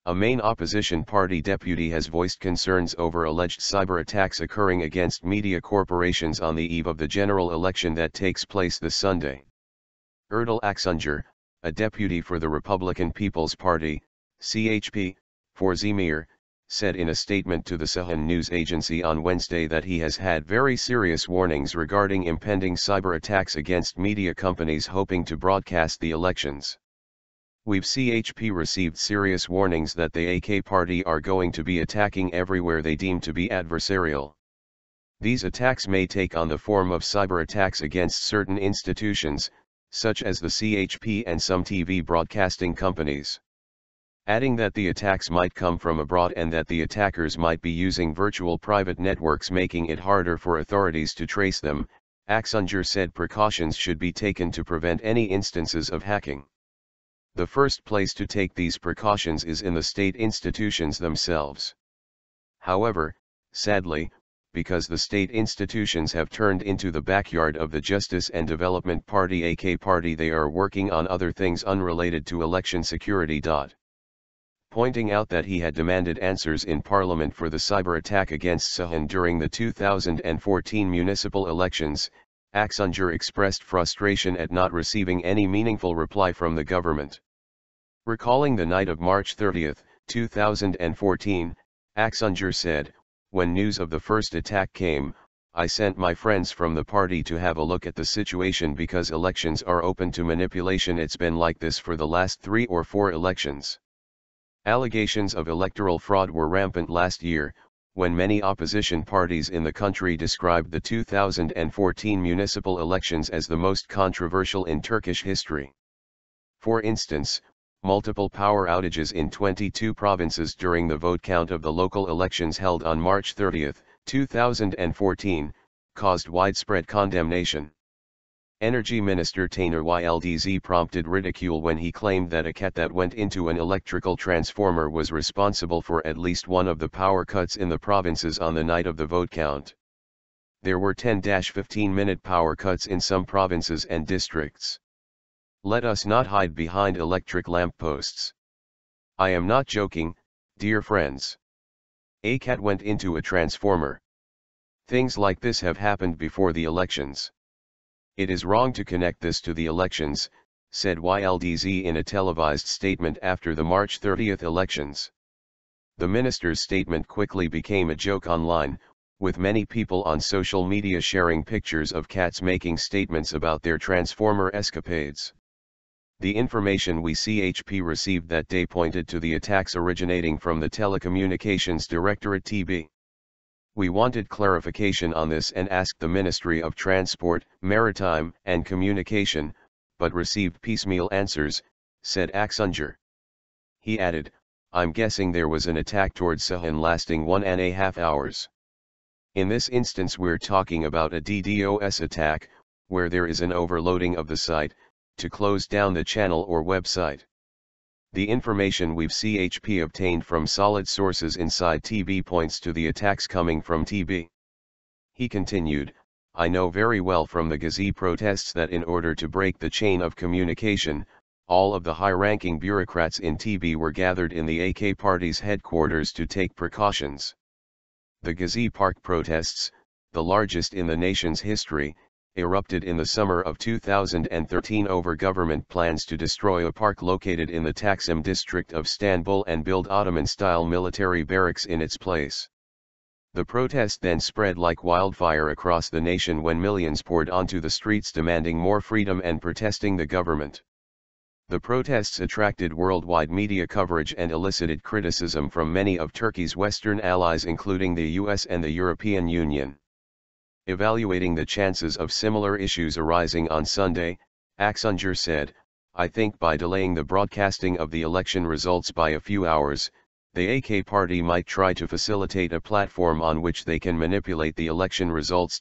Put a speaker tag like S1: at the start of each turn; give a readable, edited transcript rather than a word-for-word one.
S1: A main opposition party deputy has voiced concerns over alleged cyber attacks occurring against media corporations on the eve of the general election that takes place this Sunday. Erdal Aksünger, a deputy for the Republican People's Party, CHP, for İzmir, said in a statement to the Cihan news agency on Wednesday that he has had very serious warnings regarding impending cyber attacks against media companies hoping to broadcast the elections. We've CHP received serious warnings that the AK party are going to be attacking everywhere they deem to be adversarial. These attacks may take on the form of cyber attacks against certain institutions, such as the CHP and some TV broadcasting companies. Adding that the attacks might come from abroad and that the attackers might be using virtual private networks, making it harder for authorities to trace them, Aksünger said precautions should be taken to prevent any instances of hacking. The first place to take these precautions is in the state institutions themselves. However, sadly, because the state institutions have turned into the backyard of the Justice and Development Party AK party, they are working on other things unrelated to election security. Pointing out that he had demanded answers in Parliament for the cyber attack against Cihan during the 2014 municipal elections, Aksünger expressed frustration at not receiving any meaningful reply from the government. Recalling the night of March 30, 2014, Aksünger said, "When news of the first attack came, I sent my friends from the party to have a look at the situation because elections are open to manipulation. It's been like this for the last 3 or 4 elections." Allegations of electoral fraud were rampant last year, when many opposition parties in the country described the 2014 municipal elections as the most controversial in Turkish history. For instance, multiple power outages in 22 provinces during the vote count of the local elections held on March 30, 2014, caused widespread condemnation. Energy Minister Taner Yıldız prompted ridicule when he claimed that a cat that went into an electrical transformer was responsible for at least one of the power cuts in the provinces on the night of the vote count. There were 10-15-minute power cuts in some provinces and districts. Let us not hide behind electric lampposts. I am not joking, dear friends. A cat went into a transformer. Things like this have happened before the elections. It is wrong to connect this to the elections, said Yıldız in a televised statement after the March 30 elections. The minister's statement quickly became a joke online, with many people on social media sharing pictures of cats making statements about their transformer escapades. The information we CHP received that day pointed to the attacks originating from the Telecommunications Directorate (TB). We wanted clarification on this and asked the Ministry of Transport, Maritime, and Communication, but received piecemeal answers, said Aksünger. He added, "I'm guessing there was an attack towards Cihan lasting 1.5 hours. In this instance we're talking about a DDoS attack, where there is an overloading of the site, to close down the channel or website. The information we've CHP obtained from solid sources inside TB points to the attacks coming from TB." He continued, "I know very well from the Gezi protests that in order to break the chain of communication, all of the high-ranking bureaucrats in TB were gathered in the AK party's headquarters to take precautions. The Gezi Park protests, the largest in the nation's history, erupted in the summer of 2013 over government plans to destroy a park located in the Taksim district of Istanbul and build Ottoman-style military barracks in its place. The protest then spread like wildfire across the nation when millions poured onto the streets demanding more freedom and protesting the government. The protests attracted worldwide media coverage and elicited criticism from many of Turkey's Western allies, including the US and the European Union. Evaluating the chances of similar issues arising on Sunday, Aksünger said, "I think by delaying the broadcasting of the election results by a few hours, the AK party might try to facilitate a platform on which they can manipulate the election results.